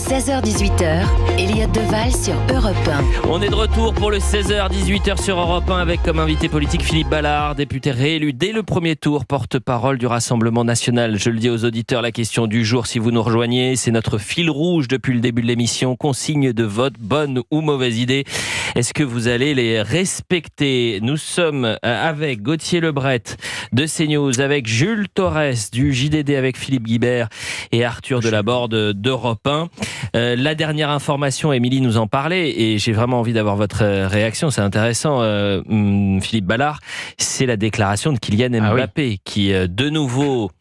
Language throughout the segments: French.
16h-18h, Elliott Deval sur Europe 1. On est de retour pour le 16h-18h sur Europe 1 avec comme invité politique Philippe Ballard, député réélu dès le premier tour, porte-parole du Rassemblement National. Je le dis aux auditeurs, la question du jour, si vous nous rejoignez, c'est notre fil rouge depuis le début de l'émission. Consigne de vote, bonne ou mauvaise idée. Est-ce que vous allez les respecter? Nous sommes avec Gauthier Lebret de CNews, avec Jules Torres du JDD, avec Philippe Guibert et Arthur Delaborde d'Europe 1. La dernière information, Émilie nous en parlait et j'ai vraiment envie d'avoir votre réaction, c'est intéressant, Philippe Ballard, c'est la déclaration de Kylian Mbappé qui de nouveau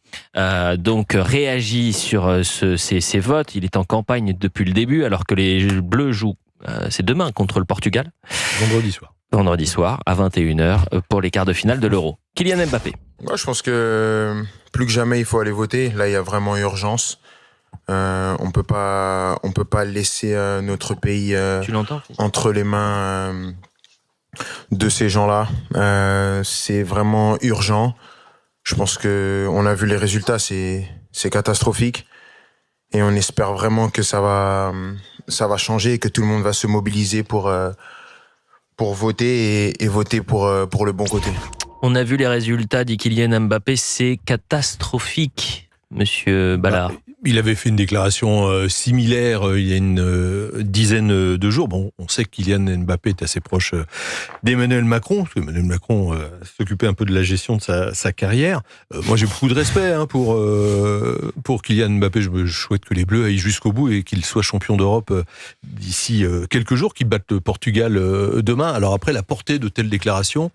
donc réagit sur ces votes. Il est en campagne depuis le début alors que les Bleus jouent, c'est demain contre le Portugal. Vendredi soir à 21h pour les quarts de finale de l'Euro. Kylian Mbappé. Moi, je pense que plus que jamais il faut aller voter. Là, il y a vraiment urgence. On peut pas laisser notre pays entre les mains de ces gens-là. C'est vraiment urgent. Je pense que on a vu les résultats, c'est catastrophique, et on espère vraiment que ça va changer et que tout le monde va se mobiliser pour voter et voter pour le bon côté. On a vu les résultats, dit Kylian Mbappé, c'est catastrophique, monsieur Ballard. Il avait fait une déclaration similaire il y a une dizaine de jours. Bon, on sait que Kylian Mbappé est assez proche d'Emmanuel Macron, parce qu'Emmanuel Macron s'occupait un peu de la gestion de sa carrière. Moi, j'ai beaucoup de respect pour Kylian Mbappé. Je souhaite que les Bleus aillent jusqu'au bout et qu'ils soient champions d'Europe d'ici quelques jours, qu'ils battent le Portugal demain. Alors après, la portée de telles déclarations,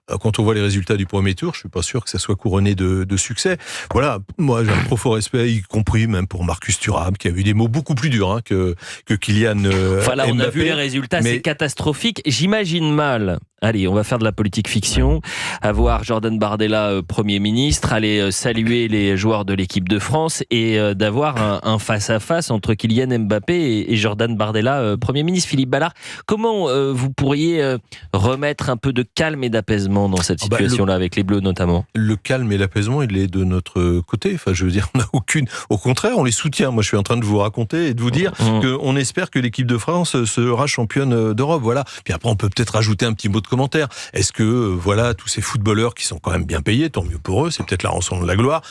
quand on voit les résultats du premier tour, je suis pas sûr que ça soit couronné de succès. Voilà, moi j'ai un profond respect, y compris même pour Marcus Thuram, qui a eu des mots beaucoup plus durs que Kylian voilà, on Mbappé. a vu les résultats, c'est catastrophique. J'imagine mal, allez, on va faire de la politique fiction, avoir Jordan Bardella Premier ministre, aller saluer les joueurs de l'équipe de France et d'avoir un face-à-face entre Kylian Mbappé et Jordan Bardella Premier ministre. Philippe Ballard, comment vous pourriez remettre un peu de calme et d'apaisement dans cette situation-là, avec les Bleus notamment? Le calme et l'apaisement, il est de notre côté. Enfin, je veux dire, on n'a aucune... Au contraire, on les soutient. Moi, je suis en train de vous raconter et de vous dire qu'on espère que l'équipe de France sera championne d'Europe. Voilà. Puis après, on peut peut-être rajouter un petit mot de commentaire. Est-ce que, tous ces footballeurs qui sont quand même bien payés, tant mieux pour eux, c'est peut-être la rançon de la gloire.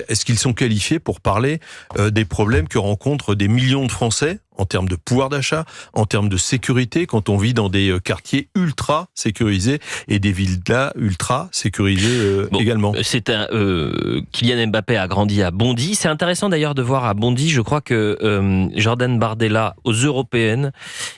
Est-ce qu'ils sont qualifiés pour parler des problèmes que rencontrent des millions de Français en termes de pouvoir d'achat, en termes de sécurité, quand on vit dans des quartiers ultra sécurisés et des villas ultra sécurisées également. Kylian Mbappé a grandi à Bondy. C'est intéressant d'ailleurs de voir à Bondy, je crois que Jordan Bardella aux Européennes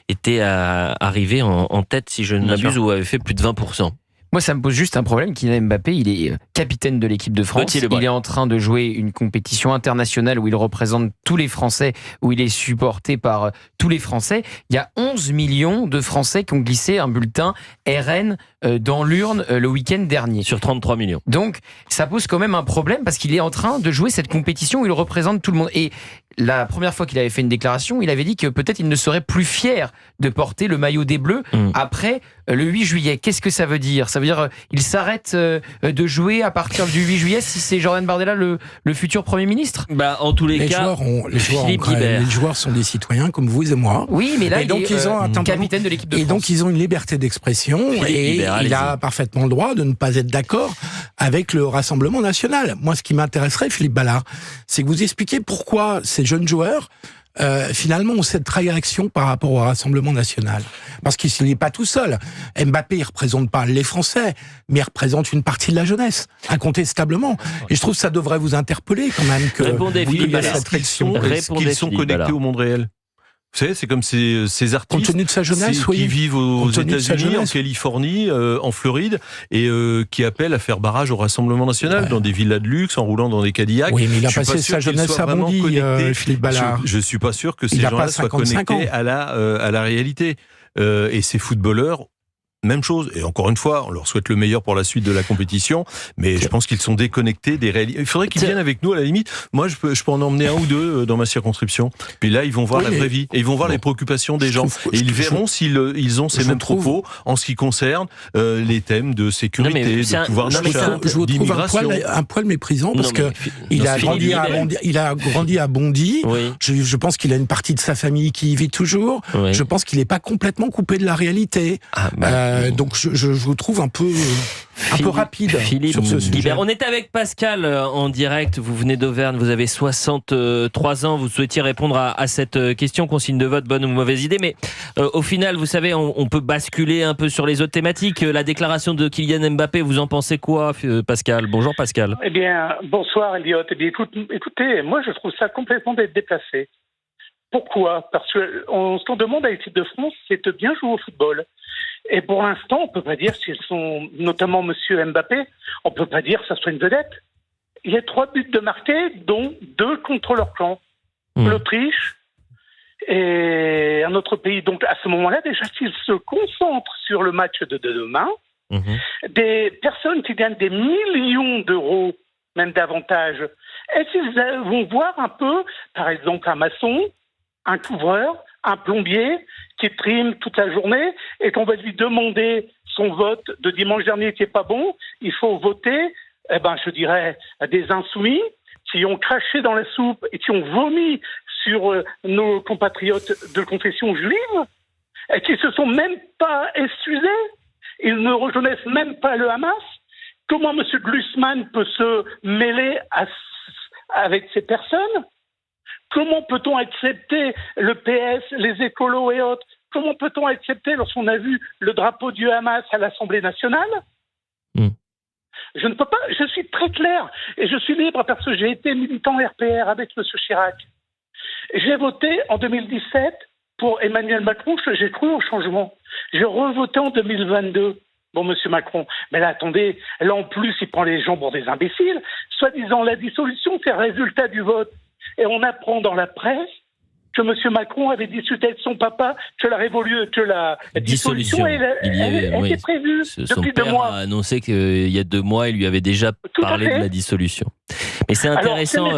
était arrivé en tête, si je ne m'abuse, ou avait fait plus de 20%. Moi, ça me pose juste un problème. Kylian Mbappé, il est capitaine de l'équipe de France. Il est en train de jouer une compétition internationale où il représente tous les Français, où il est supporté par tous les Français. Il y a 11 millions de Français qui ont glissé un bulletin RN dans l'urne le week-end dernier. Sur 33 millions. Donc, ça pose quand même un problème parce qu'il est en train de jouer cette compétition où il représente tout le monde. Et la première fois qu'il avait fait une déclaration, il avait dit que peut-être il ne serait plus fier de porter le maillot des Bleus après le 8 juillet. Qu'est-ce que ça veut dire? Ça veut dire qu'il s'arrête de jouer à partir du 8 juillet si c'est Jordan Bardella le futur Premier ministre? En tous les cas, les joueurs sont des citoyens comme vous et moi. Oui, mais là, et donc ils ont capitaine de l'équipe de France. Et donc ils ont une liberté d'expression il a parfaitement le droit de ne pas être d'accord avec le Rassemblement National. Moi, ce qui m'intéresserait, Philippe Ballard, c'est que vous expliquiez pourquoi ces jeunes joueurs finalement ont cette réaction par rapport au Rassemblement National. Parce qu'il n'est pas tout seul. Mbappé, il représente pas les Français, mais il représente une partie de la jeunesse, incontestablement. Et je trouve que ça devrait vous interpeller quand même que Répondez, vous ayez cette réaction. Est-ce qu'ils sont connectés au monde réel? Vous savez, c'est comme ces artistes compte tenu de sa jeunesse, qui vivent aux États-Unis, en Californie, en Floride, et qui appellent à faire barrage au Rassemblement National, dans des villas de luxe, en roulant dans des Cadillacs. Oui, mais il a passé sa jeunesse à Bondy, Philippe Ballard. Je suis pas sûr que ces gens-là soient connectés à la réalité. Et ces footballeurs même chose. Et encore une fois, on leur souhaite le meilleur pour la suite de la compétition, mais je pense qu'ils sont déconnectés des réalités. Il faudrait qu'ils viennent avec nous à la limite. Moi, je peux en emmener un ou deux dans ma circonscription. Puis là, ils vont voir la vraie vie et ils vont voir les préoccupations des gens. Et ils verront s'ils ont ces mêmes propos en ce qui concerne les thèmes de sécurité, de pouvoir d'achat, je vous trouve un poil méprisant parce que il a grandi à Bondy. Oui. Je pense qu'il a une partie de sa famille qui y vit toujours. Oui. Je pense qu'il n'est pas complètement coupé de la réalité. Donc je vous trouve un peu rapide Philippe, sur ce sujet. On est avec Pascal en direct. Vous venez d'Auvergne, vous avez 63 ans. Vous souhaitiez répondre à cette question, consigne de vote, bonne ou mauvaise idée. Mais au final, vous savez, on peut basculer un peu sur les autres thématiques. La déclaration de Kylian Mbappé, vous en pensez quoi, Pascal? Bonjour Pascal. Eh bien, bonsoir Elliot. Eh bien, écoutez, moi je trouve ça complètement déplacé. Pourquoi ? Parce qu'on se demande à l'équipe de France, c'est de bien jouer au football. Et pour l'instant, on ne peut pas dire s'ils sont, notamment Monsieur Mbappé, on ne peut pas dire que ça soit une vedette. Il y a 3 buts de marqués, dont 2 contre leur camp. L'Autriche et un autre pays. Donc à ce moment-là, déjà, s'ils se concentrent sur le match de demain, des personnes qui gagnent des millions d'euros, même davantage, est-ce qu'ils vont voir un peu, par exemple, un maçon, un couvreur, un plombier qui trime toute la journée et qu'on va lui demander son vote de dimanche dernier qui n'est pas bon, il faut voter, je dirais, des insoumis qui ont craché dans la soupe et qui ont vomi sur nos compatriotes de confession juive et qui se sont même pas excusés. Ils ne reconnaissent même pas le Hamas. Comment M. Glucksmann peut se mêler avec ces personnes ? Comment peut-on accepter le PS, les écolos et autres ? Comment peut-on accepter lorsqu'on a vu le drapeau du Hamas à l'Assemblée nationale ? Je ne peux pas, je suis très clair et je suis libre parce que j'ai été militant RPR avec M. Chirac. J'ai voté en 2017 pour Emmanuel Macron, j'ai cru au changement. J'ai revoté en 2022. Bon, monsieur Macron, mais là, attendez, là, en plus, il prend les gens pour des imbéciles. Soi-disant, la dissolution, c'est le résultat du vote. Et on apprend dans la presse que monsieur Macron avait discuté avec son papa que la dissolution était prévue depuis 2 mois. Son père a annoncé qu'il y a 2 mois, il lui avait déjà parlé de la dissolution. Mais c'est intéressant,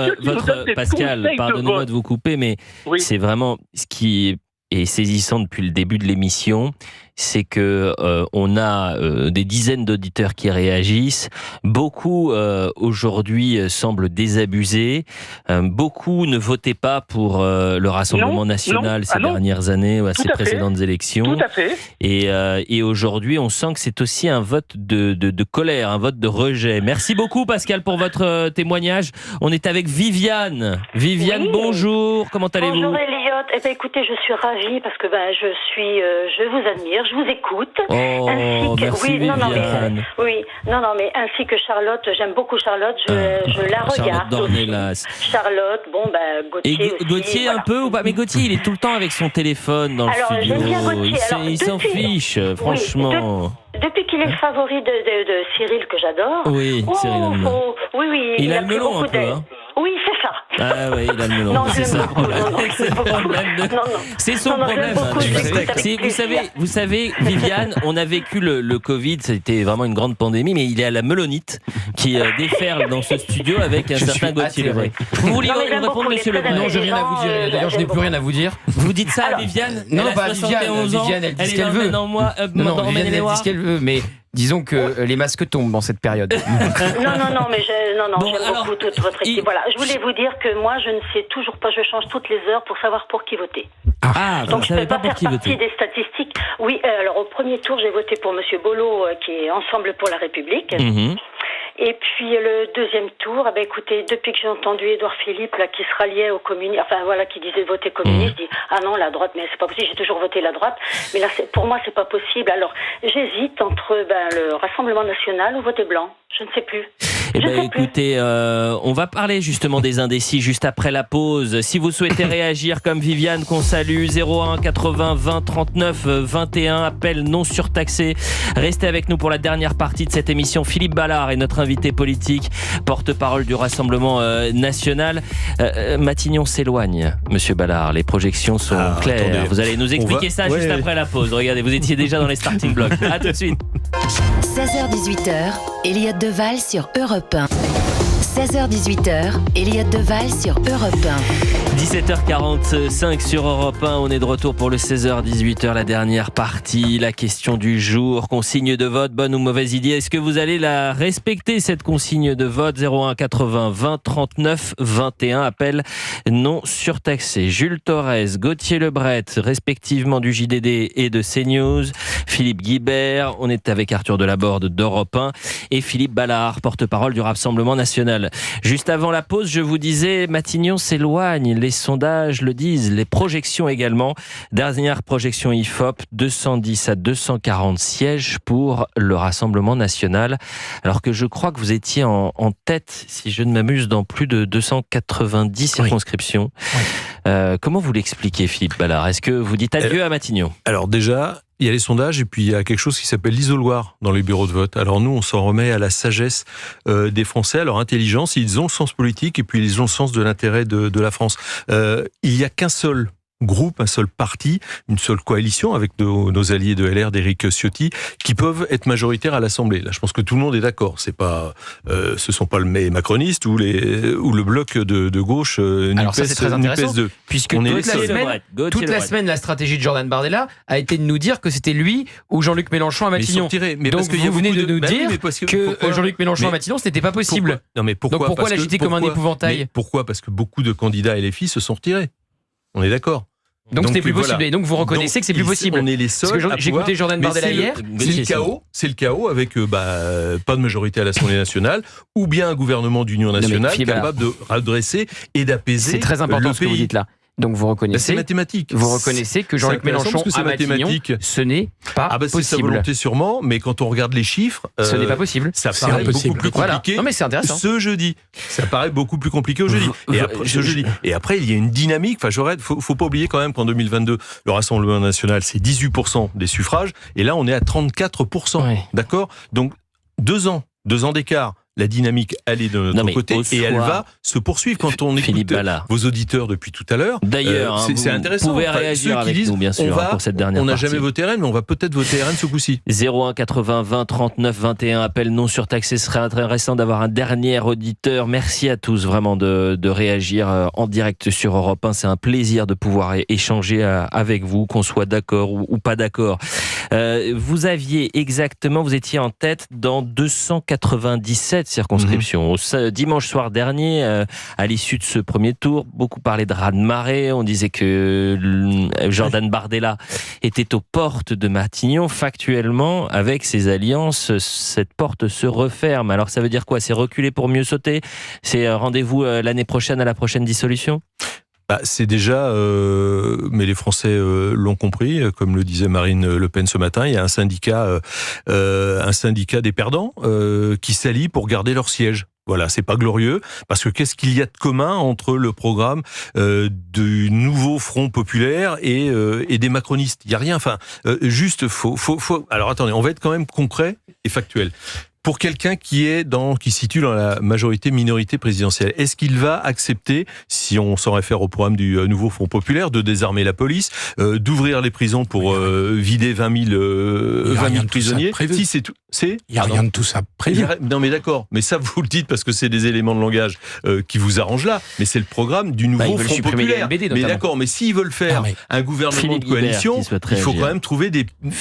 Pascal, pardonnez-moi de vous couper, mais c'est vraiment ce qui est saisissant depuis le début de l'émission, c'est que on a des dizaines d'auditeurs qui réagissent. Beaucoup aujourd'hui semblent désabusés. Beaucoup ne votaient pas pour le Rassemblement national ces dernières années ou à ces précédentes élections. Tout à fait. Et aujourd'hui, on sent que c'est aussi un vote de colère, un vote de rejet. Merci beaucoup, Pascal, pour votre témoignage. On est avec Viviane. Viviane, bonjour. Comment allez-vous ? Bonjour, Elliot. Eh bien, écoutez, je suis ravie parce que je vous admire. Je vous écoute. Oh, merci Viviane. Mais ainsi que Charlotte, j'aime beaucoup Charlotte, je la regarde. Charlotte, Gauthier aussi. Gauthier un peu ou pas ? Mais Gauthier, il est tout le temps avec son téléphone dans le studio. Il s'en fiche, franchement. Depuis qu'il est le favori de Cyril, que j'adore. Oui, Cyril Hanouna. Il a le melon un peu, hein. Oui, c'est ça. Ah oui, il a le melon. Non, c'est ça. C'est son problème. Vous savez, Viviane, on a vécu le Covid, c'était vraiment une grande pandémie, mais il est à la melonite qui déferle dans ce studio avec un certain Gauthier. Vous vouliez répondre, monsieur Lebray ? Non, je n'ai rien à vous dire. D'ailleurs, je n'ai plus rien à vous dire. Vous dites ça à Viviane ? Non, pas Viviane, elle dit ce qu'elle veut. Non, Viviane, elle dit ce qu'elle veut, mais... Disons que les masques tombent en cette période. J'aime beaucoup toute votre équipe. Voilà, je voulais vous dire que moi, je ne sais toujours pas, je change toutes les heures pour savoir pour qui voter. Donc je ne peux pas faire partie des statistiques. Oui, alors au premier tour, j'ai voté pour monsieur Bollot, qui est Ensemble pour la République. Et puis le deuxième tour, écoutez, depuis que j'ai entendu Édouard Philippe là, qui se ralliait aux communistes, qui disait voter communiste, je dis non, la droite, mais c'est pas possible, j'ai toujours voté la droite, mais là pour moi c'est pas possible. Alors j'hésite entre le Rassemblement national ou voter blanc, je ne sais plus. Écoutez, on va parler justement des indécis juste après la pause. Si vous souhaitez réagir comme Viviane qu'on salue, 01 80 20 39 21, appel non surtaxé. Restez avec nous pour la dernière partie de cette émission. Philippe Ballard est notre invité politique, porte-parole du Rassemblement national. Matignon s'éloigne, monsieur Ballard. Les projections sont claires. Attendez, vous allez nous expliquer ça juste après la pause. Regardez, vous étiez déjà dans les starting blocks. À tout de suite. 16h-18h, Elliot Deval sur Europe 1. 16h-18h, Elliot Deval sur Europe 1. 17h45 sur Europe 1, on est de retour pour le 16h-18h, la dernière partie, la question du jour, consigne de vote, bonne ou mauvaise idée, est-ce que vous allez la respecter cette consigne de vote? 01 80 20 39 21, appel non surtaxé. Jules Torres, Gauthier Lebret, respectivement du JDD et de CNews, Philippe Guibert, on est avec Arthur Delaborde d'Europe 1 et Philippe Ballard, porte-parole du Rassemblement national. Juste avant la pause, je vous disais, Matignon s'éloigne, les sondages le disent, les projections également. Dernière projection IFOP, 210 à 240 sièges pour le Rassemblement national. Alors que je crois que vous étiez en tête, si je ne m'amuse, dans plus de 290 circonscriptions. Oui. Comment vous l'expliquez, Philippe Ballard? Est-ce que vous dites adieu à Matignon? Alors déjà, il y a les sondages et puis il y a quelque chose qui s'appelle l'isoloir dans les bureaux de vote. Alors nous, on s'en remet à la sagesse des Français, à leur intelligence. Ils ont le sens politique et puis ils ont le sens de l'intérêt de la France. Il n'y a qu'un seul groupe, un seul parti, une seule coalition avec nos alliés de LR, d'Éric Ciotti, qui peuvent être majoritaires à l'Assemblée. Là, je pense que tout le monde est d'accord. C'est pas, ce sont pas les macronistes ou le bloc de gauche. Alors ça, c'est très intéressant, NUPES 2. Puisque toute la semaine, la stratégie de Jordan Bardella a été de nous dire que c'était lui ou Jean-Luc Mélenchon à Matignon. Donc vous venez de nous dire que Jean-Luc Mélenchon à Matignon, ce n'était pas possible. Pourquoi l'agiter comme un épouvantail? Pourquoi? Parce que beaucoup de candidats LFI se sont retirés. On est d'accord. Donc c'était plus possible. Et donc vous reconnaissez que c'est plus possible. On est les seuls. J'ai écouté Jordan Bardella hier. C'est le chaos avec pas de majorité à l'Assemblée nationale ou bien un gouvernement d'union nationale capable de redresser et d'apaiser. C'est très important ce que vous dites là. Donc vous reconnaissez, c'est mathématique. Vous reconnaissez que Jean-Luc Mélenchon à Matignon, ce n'est pas possible. C'est sa volonté sûrement, mais quand on regarde les chiffres, ce n'est pas possible. Ça paraît beaucoup plus compliqué. Non mais c'est intéressant. Ce jeudi, ça paraît beaucoup plus compliqué au jeudi. Et après, il y a une dynamique. Enfin, faut pas oublier quand même qu'en 2022, le Rassemblement national, c'est 18% des suffrages, et là, on est à 34%. Ouais. D'accord. Donc 2 ans d'écart. La dynamique, elle est de notre côté et elle va se poursuivre quand on écoute vos auditeurs depuis tout à l'heure. D'ailleurs, c'est intéressant. Vous pouvez réagir avec nous, bien sûr, pour cette dernière partie. On n'a jamais voté RN, mais on va peut-être voter RN ce coup-ci. 01 80 20 39 21, appel non surtaxé. Ce serait intéressant d'avoir un dernier auditeur. Merci à tous vraiment de réagir en direct sur Europe 1. C'est un plaisir de pouvoir échanger avec vous, qu'on soit d'accord ou pas d'accord. Vous étiez en tête dans 297 circonscriptions. Dimanche soir dernier, à l'issue de ce premier tour, beaucoup parlaient de raz-de-marée. On disait que Jordan Bardella était aux portes de Matignon. Factuellement, avec ses alliances, cette porte se referme. Alors ça veut dire quoi? C'est reculer pour mieux sauter? C'est rendez-vous l'année prochaine à la prochaine dissolution? C'est déjà, mais les Français l'ont compris, comme le disait Marine Le Pen ce matin, il y a un syndicat des perdants qui s'allie pour garder leur siège. Voilà, c'est pas glorieux, parce que qu'est-ce qu'il y a de commun entre le programme du nouveau Front populaire et des macronistes? Il y a rien. Enfin, juste faut. Alors attendez, on va être quand même concret et factuel. Pour quelqu'un qui se situe dans la majorité-minorité présidentielle, est-ce qu'il va accepter, si on s'en réfère au programme du nouveau Front populaire, de désarmer la police, d'ouvrir les prisons pour vider 20 000 prisonniers? Si, c'est tout. Il n'y a rien de tout ça prévu. Non mais d'accord, mais ça vous le dites parce que c'est des éléments de langage qui vous arrangent là, mais c'est le programme du nouveau Front populaire. LBD, mais d'accord, mais s'ils veulent faire un gouvernement de coalition, il faut quand même trouver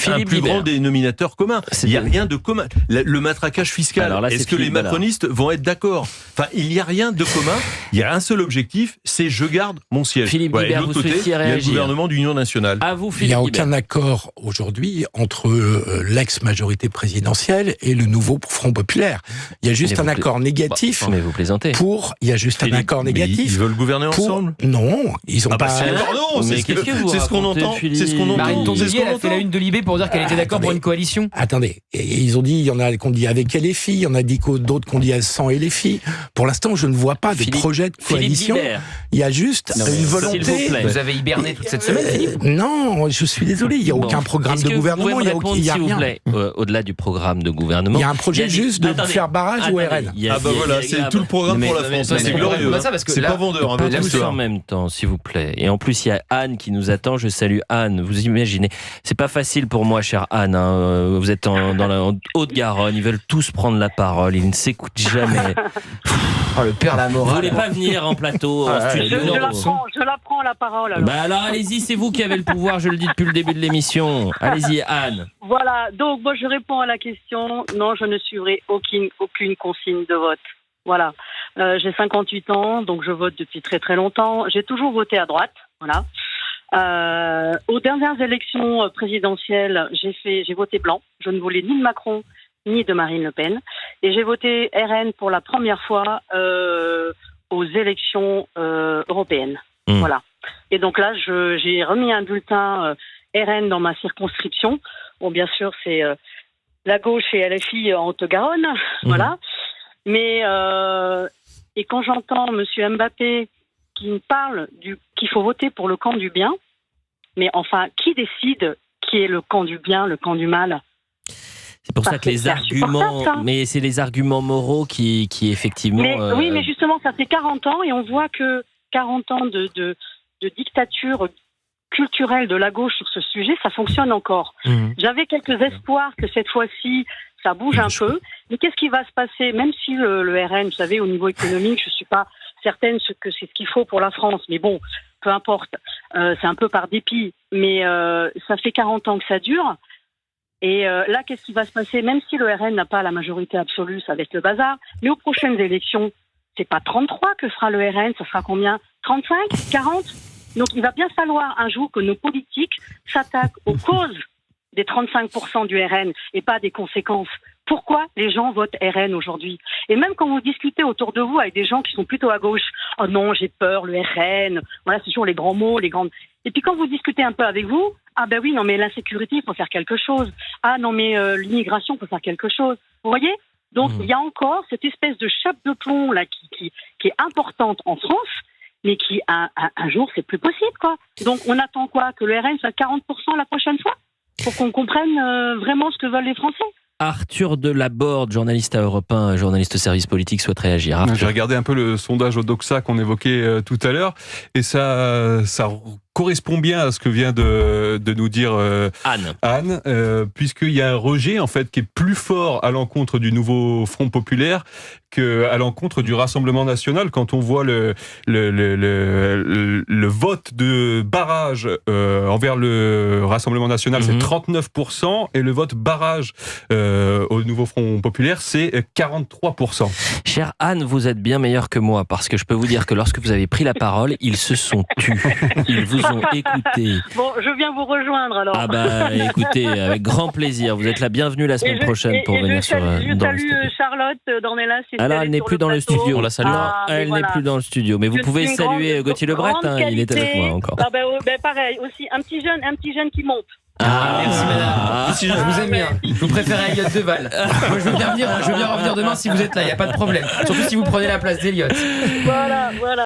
un plus grand dénominateur commun. Il n'y a rien de commun. Le matraquage fiscal, est-ce que les macronistes vont être d'accord? Enfin, il n'y a rien de commun, il y a un seul objectif, c'est je garde mon siège. Philippe Guibert, vous souhaitiez réagir. Il y a le gouvernement d'union nationale. À vous, il n'y a aucun accord aujourd'hui entre l'ex-majorité présidentielle et le nouveau Front populaire. Il y a juste un accord négatif. Mais vous plaisantez. Il y a juste un accord négatif. Ils veulent gouverner ensemble? Non, ils ont pas. C'est ce qu'on entend. C'est ce qu'on entend. Marine Tondelier, elle a fait la une de Libé pour dire qu'elle était d'accord pour une coalition. Attendez, ils ont dit, il y en a qu'on dit avec avec LFI, il y en a dit d'autres qu'on dit sans LFI. Pour l'instant, je ne vois pas de projet de coalition. Il y a juste une volonté. S'il vous plaît. Vous avez hiberné toute cette semaine, Philippe ? Non, je suis désolé, il n'y a aucun programme de gouvernement. Il y a rien. Au-delà du programme de gouvernement. Il y a un projet juste de faire barrage au RN. Voilà, c'est tout le programme pour la France. C'est glorieux. C'est pas vendeur. Tous en même temps, s'il vous plaît. Et en plus, il y a Anne qui nous attend. Je salue Anne. Vous imaginez, c'est pas facile pour moi, chère Anne. Vous êtes dans la Haute-Garonne. Ils veulent tous prendre la parole. Ils ne s'écoutent jamais. Le père la morale. Vous voulez pas venir en plateau en studio? Je la prends la parole. Alors allez-y, c'est vous qui avez le pouvoir. Je le dis depuis le début de l'émission. Allez-y, Anne. Voilà. Donc moi, je réponds à la question. Non, je ne suivrai aucune consigne de vote. Voilà. J'ai 58 ans, donc je vote depuis très très longtemps. J'ai toujours voté à droite. Voilà. Aux dernières élections présidentielles, j'ai voté blanc. Je ne voulais ni de Macron ni de Marine Le Pen. Et j'ai voté RN pour la première fois aux élections européennes. Voilà. Et donc là, j'ai remis un bulletin RN dans ma circonscription. Bon, bien sûr, c'est la gauche et LFI en Haute-Garonne. Voilà. Mais et quand j'entends M. Mbappé qui me parle qu'il faut voter pour le camp du bien, mais enfin, qui décide qui est le camp du bien, le camp du mal ? C'est pour ça que les arguments, mais c'est les arguments moraux qui effectivement. Oui, mais justement, ça fait 40 ans et on voit que 40 ans de dictature culturelle de la gauche sur ce sujet, ça fonctionne encore. J'avais quelques espoirs que cette fois-ci, ça bouge un peu. Mais qu'est-ce qui va se passer ? Même si le RN, vous savez, au niveau économique, je ne suis pas certaine que c'est ce qu'il faut pour la France. Mais bon, peu importe. C'est un peu par dépit. Mais ça fait 40 ans que ça dure. Et là, qu'est-ce qui va se passer ? Même si le RN n'a pas la majorité absolue, ça va être le bazar. Mais aux prochaines élections, c'est pas 33 que fera le RN, ça sera combien ? 35 ? 40 ? Donc il va bien falloir un jour que nos politiques s'attaquent aux causes des 35% du RN et pas des conséquences. Pourquoi les gens votent RN aujourd'hui ? Et même quand vous discutez autour de vous avec des gens qui sont plutôt à gauche, « Oh non, j'ai peur, le RN », voilà, c'est toujours les grands mots, les grandes... Et puis quand vous discutez un peu avec vous, « Ah ben oui, non mais l'insécurité, il faut faire quelque chose. Ah non mais l'immigration, il faut faire quelque chose. » Vous voyez ? Donc il y a encore cette espèce de chape de plomb là qui est importante en France, mais qui un jour c'est plus possible quoi. Donc on attend quoi ? Que le RN soit 40% la prochaine fois pour qu'on comprenne vraiment ce que veulent les Français. Arthur Delaborde, journaliste à Europe 1, journaliste au service politique, souhaite réagir. Arthur. J'ai regardé un peu le sondage Odoxa qu'on évoquait tout à l'heure et ça correspond bien à ce que vient de nous dire Anne, puisqu'il y a un rejet en fait qui est plus fort à l'encontre du nouveau Front populaire qu'à l'encontre du Rassemblement national. Quand on voit le vote de barrage envers le Rassemblement national, c'est 39%, et le vote barrage au nouveau Front populaire, c'est 43%. Chère Anne, vous êtes bien meilleure que moi, parce que je peux vous dire que lorsque vous avez pris la parole, ils se sont tus. Ils vous ont écouté. Bon, je viens vous rejoindre alors. Ah bah écoutez, avec grand plaisir. Vous êtes la bienvenue la semaine prochaine pour venir sur. Je salue Charlotte Dornelas. Alors elle n'est plus dans le studio. Elle n'est plus dans le studio. Mais vous pouvez saluer Gauthier Lebret. Il est avec moi encore. Ah bah pareil aussi, un petit jeune qui monte. Merci madame. Je vous aime bien. Vous préférez Elliott Deval. Moi je veux bien revenir demain si vous êtes là, il n'y a pas de problème. Surtout si vous prenez la place d'Elliott. Voilà.